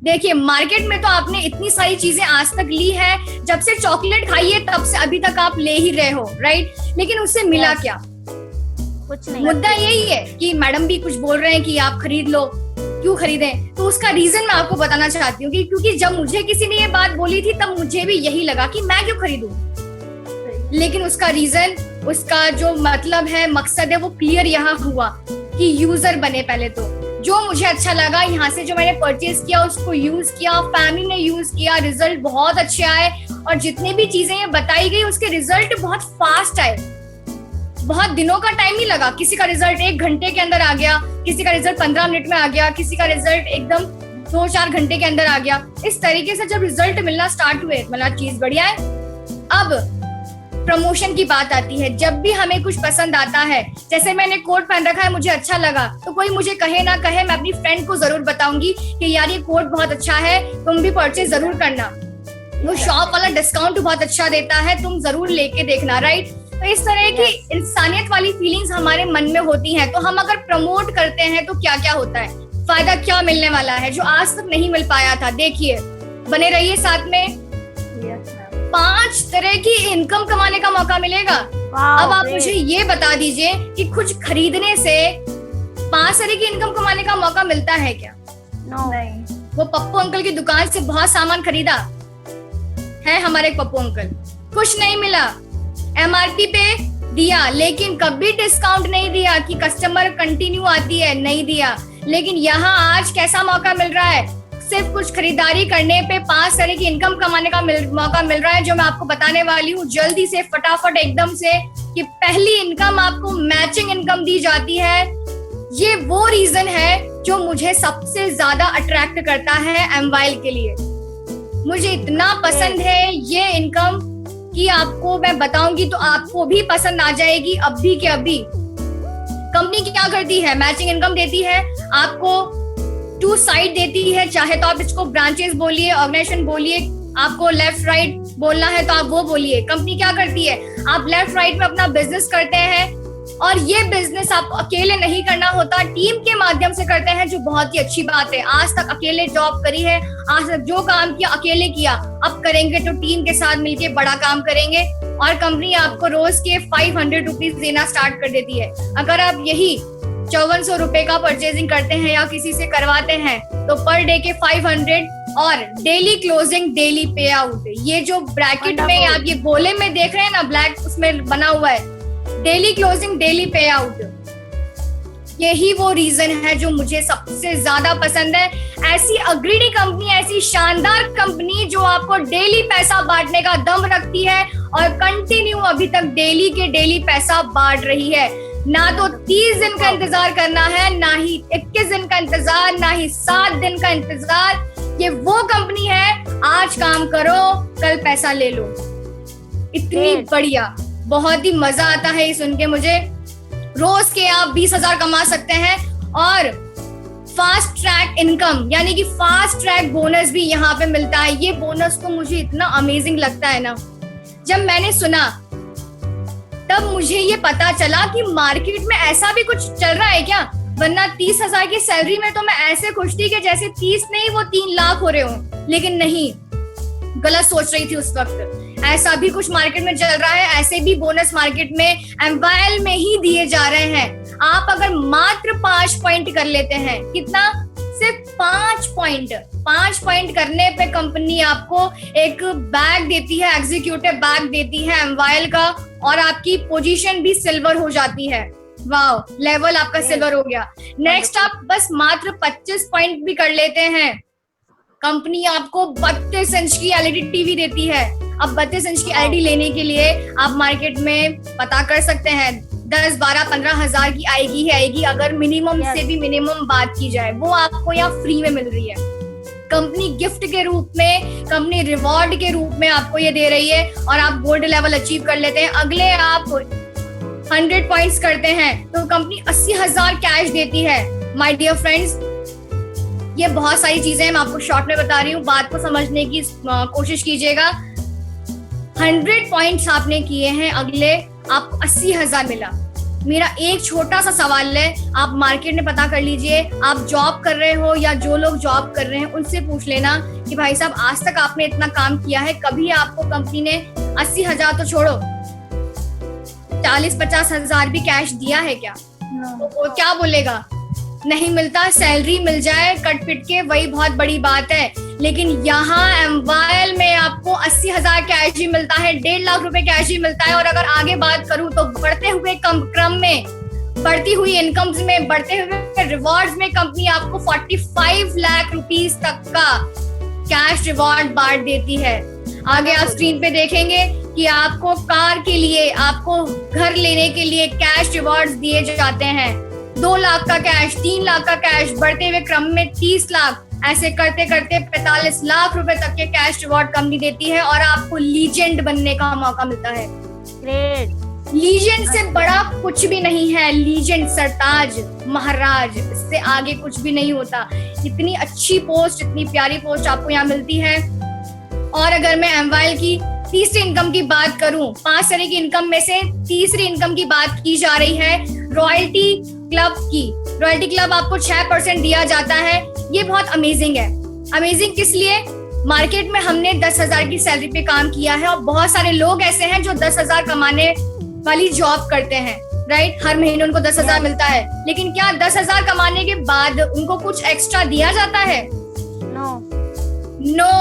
देखिए मार्केट में तो आपने इतनी सारी चीजें आज तक ली है, जब से चॉकलेट खाई है तब से अभी तक आप ले ही रहे हो, राइट? लेकिन उससे मिला क्या? कुछ नहीं। मुद्दा यही है कि मैडम भी कुछ बोल रहे हैं कि आप खरीद लो, क्यों खरीदें? तो उसका रीजन मैं आपको बताना चाहती हूँ कि क्योंकि जब मुझे किसी ने ये बात बोली थी तब मुझे भी यही लगा कि मैं क्यों खरीदूं, लेकिन उसका रीजन, उसका जो मतलब है, मकसद है, वो क्लियर यहाँ हुआ कि यूजर बने। पहले तो जो मुझे अच्छा लगा, यहाँ से जो मैंने परचेज किया उसको यूज किया, फैमिली ने यूज किया, रिजल्ट बहुत अच्छे आए, और जितनी भी चीजें ये बताई गई उसके रिजल्ट बहुत फास्ट आए, बहुत दिनों का टाइम नहीं लगा। किसी का रिजल्ट 1 घंटे के अंदर आ गया, किसी का रिजल्ट 15 मिनट में आ गया, किसी का रिजल्ट एकदम 2-4 घंटे के अंदर आ गया। इस तरीके से जब रिजल्ट मिलना स्टार्ट हुए, मतलब चीज बढ़िया है। अब प्रमोशन की बात आती है। जब भी हमें कुछ पसंद आता है, जैसे मैंने कोट पहन रखा है, मुझे अच्छा लगा, तो कोई मुझे कहे ना कहे, मैं अपनी फ्रेंड को जरूर बताऊंगी कि यार ये कोट बहुत अच्छा है, तुम भी परचेज जरूर करना, वो शॉप वाला डिस्काउंट बहुत अच्छा देता है, तुम जरूर लेके देखना, राइट? तो इस तरह की इंसानियत वाली फीलिंग्स हमारे मन में होती हैं। तो हम अगर प्रमोट करते हैं तो क्या क्या होता है, फायदा क्या मिलने वाला है जो आज तक नहीं मिल पाया था। देखिए, बने रहिए साथ में। 5 तरह की इनकम कमाने का मौका मिलेगा। अब आप मुझे ये बता दीजिए कि कुछ खरीदने से 5 तरह की इनकम कमाने का मौका मिलता है क्या? नहीं। वो पप्पू अंकल की दुकान से बहुत सामान खरीदा है हमारे पप्पू अंकल, कुछ नहीं मिला, MRP पे दिया, लेकिन कभी डिस्काउंट नहीं दिया कि कस्टमर कंटिन्यू आती है, नहीं दिया। लेकिन यहाँ आज कैसा मौका मिल रहा है, सिर्फ कुछ खरीदारी करने पे 5 तरह की इनकम कमाने का मौका मिल रहा है, जो मैं आपको बताने वाली हूँ जल्दी से, फटाफट एकदम से, कि पहली इनकम आपको मैचिंग इनकम दी जाती है। ये वो रीजन है जो मुझे सबसे ज्यादा अट्रैक्ट करता है एमवाइल के लिए। मुझे इतना पसंद है ये इनकम कि आपको मैं बताऊंगी तो आपको भी पसंद आ जाएगी अभी के अभी। कंपनी क्या करती है, मैचिंग इनकम देती है आपको, 2 साइड देती है, चाहे तो आप इसको ब्रांचेस बोलिए, ऑर्गेनाइजेशन बोलिए, आपको लेफ्ट राइट बोलना है तो आप वो बोलिए। कंपनी क्या करती है, आप लेफ्ट राइट में अपना बिजनेस करते हैं, और ये बिजनेस आप अकेले नहीं करना होता, टीम के माध्यम से करते हैं, जो बहुत ही अच्छी बात है। आज तक अकेले जॉब करी है, आज तक जो काम किया अकेले किया, अब करेंगे तो टीम के साथ मिलके बड़ा काम करेंगे, और कंपनी आपको रोज के 500 रुपीज देना स्टार्ट कर देती है। अगर आप यही 5400 रुपए का परचेजिंग करते हैं या किसी से करवाते हैं तो पर डे के 500, और डेली क्लोजिंग, डेली पे आउट। ये जो ब्रैकेट में आप ये गोले में देख रहे हैं ना, ब्लैक उसमें बना हुआ है, डेली क्लोजिंग, डेली पे आउट। यही वो रीजन है जो मुझे सबसे ज्यादा पसंद है। ऐसी अग्रणी कंपनी, ऐसी शानदार कंपनी जो आपको डेली पैसा बांटने का दम रखती है, और कंटिन्यू अभी तक डेली के डेली पैसा बांट रही है। ना तो 30 दिन का इंतजार करना है, ना ही 21 दिन का इंतजार, ना ही 7 दिन का इंतजार। ये वो कंपनी है, आज काम करो कल पैसा ले लो। इतनी बढ़िया, बहुत ही मजा आता है ये सुन के मुझे। रोज के आप 20,000 कमा सकते हैं, और फास्ट ट्रैक इनकम यानी कि फास्ट ट्रैक बोनस भी यहाँ पे मिलता है। ये बोनस तो मुझे इतना अमेजिंग लगता है ना, जब मैंने सुना तब मुझे ये पता चला कि मार्केट में ऐसा भी कुछ चल रहा है क्या, वरना 30,000 की सैलरी में तो मैं ऐसे खुश थी कि जैसे 30 नहीं वो 3 लाख हो रहे हो। लेकिन नहीं, गलत सोच रही थी उस वक्त। ऐसा भी कुछ मार्केट में चल रहा है, ऐसे भी बोनस मार्केट में एमवाइल में ही दिए जा रहे हैं। आप अगर मात्र 5 पॉइंट कर लेते हैं, कितना, सिर्फ 5 पॉइंट करने पे कंपनी आपको एक बैग देती है, एग्जीक्यूटिव बैग देती है एमवाइल का, और आपकी पोजीशन भी सिल्वर हो जाती है। वाओ, लेवल आपका सिल्वर हो गया। नेक्स्ट आप बस मात्र 25 पॉइंट भी कर लेते हैं, कंपनी आपको 32 इंच की एलईडी टीवी देती है। अब 32 इंच की एलईडी लेने के लिए आप मार्केट में पता कर सकते हैं, 10, 12, 15 हजार की आएगी ही आएगी, अगर मिनिमम से भी मिनिमम बात की जाए। वो आपको यहाँ फ्री में मिल रही है। कंपनी गिफ्ट के रूप में, कंपनी रिवॉर्ड के रूप में आपको ये दे रही है, और आप गोल्ड लेवल अचीव कर लेते हैं। अगले आप 100 पॉइंट्स करते हैं तो कंपनी 80,000 कैश देती है। माय डियर फ्रेंड्स, ये बहुत सारी चीजें मैं आपको शॉर्ट में बता रही हूँ, बात को समझने की कोशिश कीजिएगा। 100 पॉइंट्स आपने किए हैं, अगले आपको 80,000 मिला। मेरा एक छोटा सा सवाल है, आप मार्केट में पता कर लीजिए, आप जॉब कर रहे हो या जो लोग जॉब कर रहे हैं उनसे पूछ लेना कि भाई साहब आज तक आपने इतना काम किया है, कभी आपको कंपनी ने 80,000 तो छोड़ो 40-50 हजार भी कैश दिया है क्या? तो वो क्या बोलेगा? नहीं मिलता, सैलरी मिल जाए कट पिट के वही बहुत बड़ी बात है। लेकिन यहाँ एमवाइल में आपको 80,000 कैश ही मिलता है, 1.5 लाख रुपए कैश ही मिलता है। और अगर आगे बात करूं तो बढ़ते हुए क्रम में, बढ़ती हुई इनकम्स में, बढ़ते हुए रिवॉर्ड्स में कंपनी आपको 45 लाख रुपीस तक का कैश रिवॉर्ड बांट देती है। आगे आप स्क्रीन पे देखेंगे कि आपको कार के लिए, आपको घर लेने के लिए कैश रिवॉर्ड्स दिए जाते हैं। 2 लाख का कैश, 3 लाख का कैश, बढ़ते हुए क्रम में 30 लाख, ऐसे करते करते 45 लाख रुपए तक के कैश रिवॉर्ड कंपनी देती है और आपको लीजेंड बनने का मौका मिलता है। ग्रेट। लीजेंड से बड़ा कुछ भी नहीं है। लीजेंड, सरताज, महाराज, इससे आगे कुछ भी नहीं होता। इतनी अच्छी पोस्ट, इतनी प्यारी पोस्ट आपको यहाँ मिलती है। और अगर मैं एमवाइल की तीसरी इनकम की बात करूं, 5 तरह की इनकम में से तीसरी इनकम की बात की जा रही है रॉयल्टी क्लब की। रॉयल्टी क्लब आपको 6% दिया जाता है। ये बहुत अमेजिंग है। अमेजिंग किस लिए? मार्केट में हमने 10,000 की सैलरी पे काम किया है और बहुत सारे लोग ऐसे हैं जो 10,000 कमाने वाली जॉब करते हैं, राइट? हर महीने उनको 10,000 मिलता है, लेकिन क्या 10,000 कमाने के बाद उनको कुछ एक्स्ट्रा दिया जाता है? नो,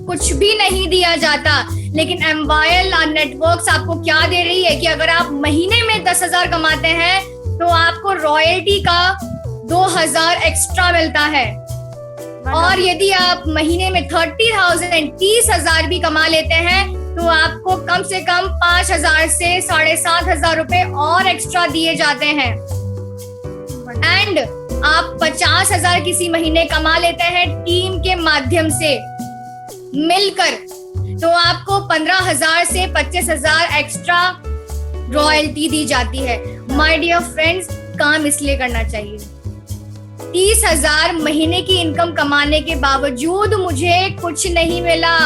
कुछ भी नहीं दिया जाता। लेकिन एमवाइल नेटवर्क्स आपको क्या दे रही है कि अगर आप महीने में 10,000 कमाते हैं तो आपको रॉयल्टी का 2,000 एक्स्ट्रा मिलता है। और यदि आप महीने में 30,000 भी कमा लेते हैं तो आपको कम से कम 5,000 से 7,500 रुपए और एक्स्ट्रा दिए जाते हैं। एंड आप 50,000 किसी महीने कमा लेते हैं टीम के माध्यम से मिलकर, तो आपको 15,000 से 25,000 एक्स्ट्रा रॉयल्टी दी जाती है। माय डियर फ्रेंड्स, काम इसलिए करना चाहिए। 30,000 महीने की इनकम कमाने के बावजूद मुझे कुछ नहीं मिला,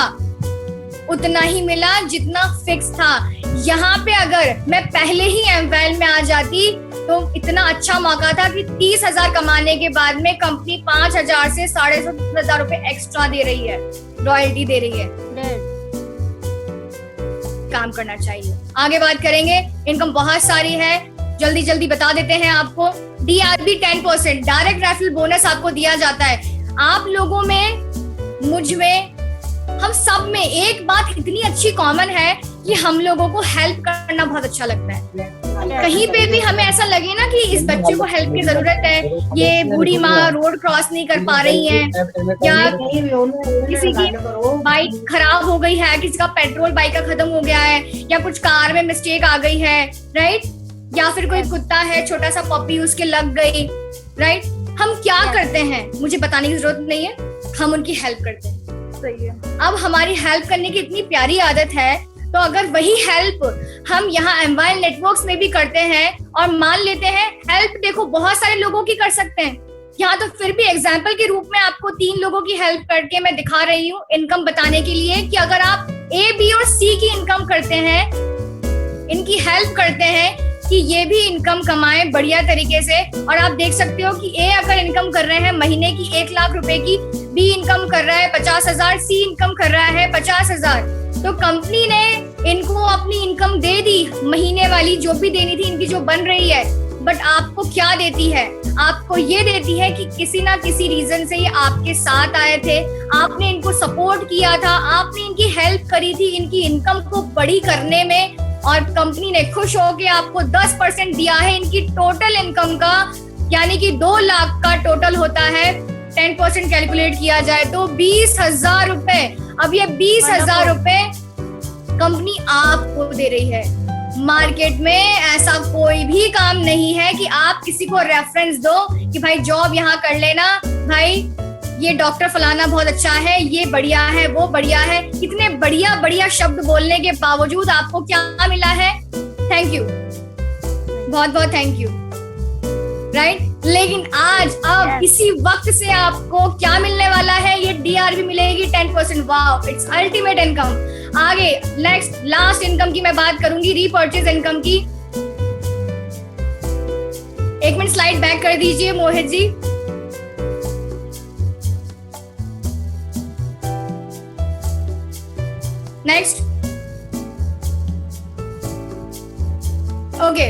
उतना ही मिला जितना फिक्स था। यहाँ पे अगर मैं पहले ही एमवाइल में आ जाती तो इतना अच्छा मौका था कि 30,000 कमाने के बाद में कंपनी 5,000 से 7,500 रुपए एक्स्ट्रा दे रही है, रॉयल्टी दे रही है। काम करना चाहिए। आगे बात करेंगे, इनकम बहुत सारी है, जल्दी जल्दी बता देते हैं आपको। DRB 10%, डायरेक्ट रेफरल बोनस आपको दिया जाता है। आप लोगों में, मुझ में, हम सब में एक बात इतनी अच्छी कॉमन है कि हम लोगों को हेल्प करना बहुत अच्छा लगता है। कहीं पे भी हमें ऐसा लगे ना कि इस बच्चे को हेल्प की जरूरत है, ये बूढ़ी माँ रोड क्रॉस नहीं कर पा रही है, या किसी की बाइक खराब हो गई है, किसी का पेट्रोल बाइक का खत्म हो गया है, या कुछ कार में मिस्टेक आ गई है, राइट? या फिर कोई कुत्ता है, छोटा सा पपी उसके लग गई, राइट? हम क्या करते हैं, मुझे बताने की जरूरत नहीं है, हम उनकी हेल्प करते हैं। सही है। अब हमारी हेल्प करने की इतनी प्यारी आदत है, तो अगर वही हेल्प हम यहाँ एमवाइल नेटवर्क्स में भी करते हैं और मान लेते हैं हेल्प, देखो बहुत सारे लोगों की कर सकते हैं, यहाँ तो फिर भी एग्जाम्पल के रूप में आपको 3 लोगों की हेल्प करके मैं दिखा रही हूँ इनकम बताने के लिए कि अगर आप A, B और C की इनकम करते हैं, इनकी हेल्प करते हैं कि ये भी इनकम कमाएं बढ़िया तरीके से। और आप देख सकते हो कि A अगर इनकम कर रहे हैं महीने की 1 लाख रुपए की, B इनकम कर रहा है 50,000, C इनकम कर रहा है 50,000, तो कंपनी ने इनको अपनी इनकम दे दी, महीने वाली जो भी देनी थी इनकी जो बन रही है। बट आपको क्या देती है? आपको ये देती है कि किसी ना किसी रीजन से ये आपके साथ आए थे, आपने इनको सपोर्ट किया था, आपने इनकी हेल्प करी थी इनकी इनकम को बड़ी करने में, और कंपनी ने खुश होकर आपको 10% दिया है इनकी टोटल इनकम का, यानी कि 2 लाख का टोटल होता है। 10% कैलकुलेट किया जाए तो 20,000 रुपए। अब ये 20,000 रुपए कंपनी आपको दे रही है। मार्केट में ऐसा कोई भी काम नहीं है कि आप किसी को रेफरेंस दो कि भाई जॉब यहाँ कर लेना, भाई ये डॉक्टर फलाना बहुत अच्छा है, ये बढ़िया है, वो बढ़िया है। इतने बढ़िया बढ़िया शब्द बोलने के बावजूद आपको क्या मिला है? थैंक यू, बहुत बहुत थैंक यू, राइट? लेकिन आज अब इसी वक्त से आपको क्या मिलने वाला है? ये DRB मिलेगी 10%। Wow, it's ultimate income. आगे नेक्स्ट लास्ट इनकम की मैं बात करूंगी, रीपर्चेज इनकम की। एक मिनट स्लाइड बैक कर दीजिए Mohit ji. Next. Okay,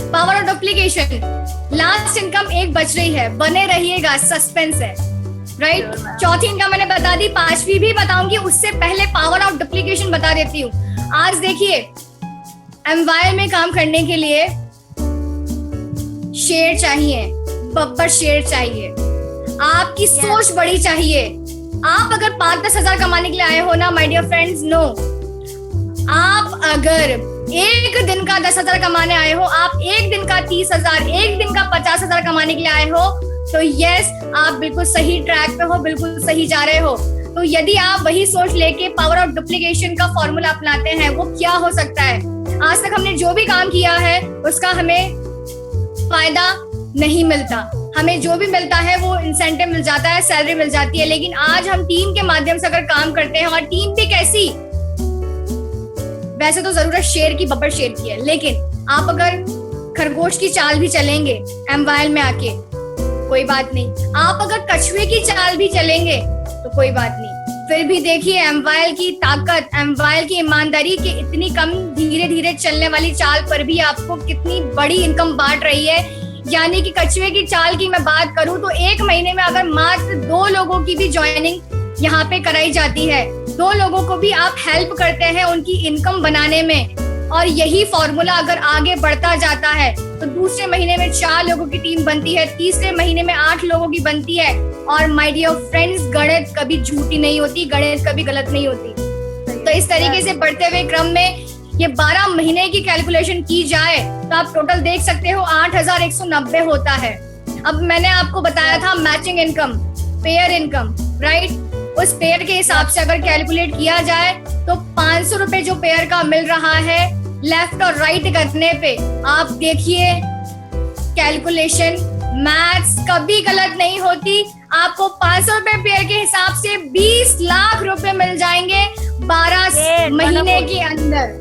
power of duplication. Last income एक बच रही है, बने रहिएगा, सस्पेंस है, राइट। चौथी इनकम मैंने बता दी, पांचवी भी बताऊंगी, उससे पहले पावर ऑफ डुप्लीकेशन बता देती हूँ। आज देखिए, एमवाई में काम करने के लिए शेर चाहिए, बब्बर शेर चाहिए, आपकी सोच बड़ी चाहिए। आप अगर 5-10 हजार कमाने के लिए आए हो ना माय डियर फ्रेंड्स, नो। आप अगर एक दिन का 10,000 कमाने आए हो, आप एक दिन का 30,000, एक दिन का 50,000 कमाने के लिए आए हो, तो यस, आप बिल्कुल सही ट्रैक पे हो, बिल्कुल सही जा रहे हो। तो यदि आप वही सोच लेके पावर ऑफ डुप्लीकेशन का फॉर्मूला अपनाते हैं, वो क्या हो सकता है? आज तक हमने जो भी काम किया है उसका हमें फायदा नहीं मिलता, हमें जो भी मिलता है वो इंसेंटिव मिल जाता है, सैलरी मिल जाती है। लेकिन आज हम टीम के माध्यम से अगर काम करते हैं, और टीम भी कैसी, वैसे तो जरूरत शेर की, बब्बर शेर की है, लेकिन आप अगर खरगोश की चाल भी चलेंगे एमवाइल में आके, कोई बात नहीं। आप अगर कछुए की चाल भी चलेंगे तो कोई बात नहीं। फिर भी देखिए एमवाइल की ताकत, एमवाइल की ईमानदारी के इतनी कम धीरे धीरे चलने वाली चाल पर भी आपको कितनी बड़ी इनकम बांट रही है। यानी कि कछुए की चाल की मैं बात करूं तो एक महीने में अगर मात्र 2 लोगों की भी ज्वाइनिंग यहाँ पे कराई जाती है, 2 लोगों को भी आप हेल्प करते हैं उनकी इनकम बनाने में, और यही फॉर्मूला अगर आगे बढ़ता जाता है तो दूसरे महीने में 4 लोगों की टीम बनती है, तीसरे महीने में 8 लोगों की बनती है। और माय डियर फ्रेंड्स, गणित कभी झूठी नहीं होती, गणित कभी गलत नहीं होती। तो इस तरीके से बढ़ते हुए क्रम में ये 12 महीने की कैलकुलेशन की जाए तो आप टोटल देख सकते हो 8,190 होता है। अब मैंने आपको बताया था matching income, pair income, right. उस पेयर के हिसाब से अगर कैलकुलेट किया जाए तो 500 रुपए जो पेयर का मिल रहा है, लेफ्ट और राइट करने पे आप देखिए कैलकुलेशन, मैथ्स कभी गलत नहीं होती। आपको 500 रुपए पेयर के हिसाब से 20 लाख रुपए मिल जाएंगे 12 महीने के अंदर।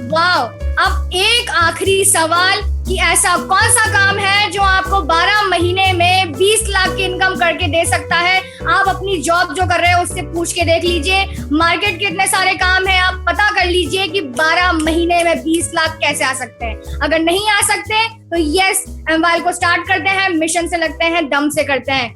वाओ। अब एक आखिरी सवाल कि ऐसा कौन सा काम है जो आपको 12 महीने में 20 लाख की इनकम करके दे सकता है? आप अपनी जॉब जो कर रहे हो उससे पूछ के देख लीजिए, मार्केट के इतने सारे काम है, आप पता कर लीजिए कि 12 महीने में 20 लाख कैसे आ सकते हैं। अगर नहीं आ सकते तो यस, एमवाइल को स्टार्ट करते हैं, मिशन से लगते हैं, दम से करते हैं।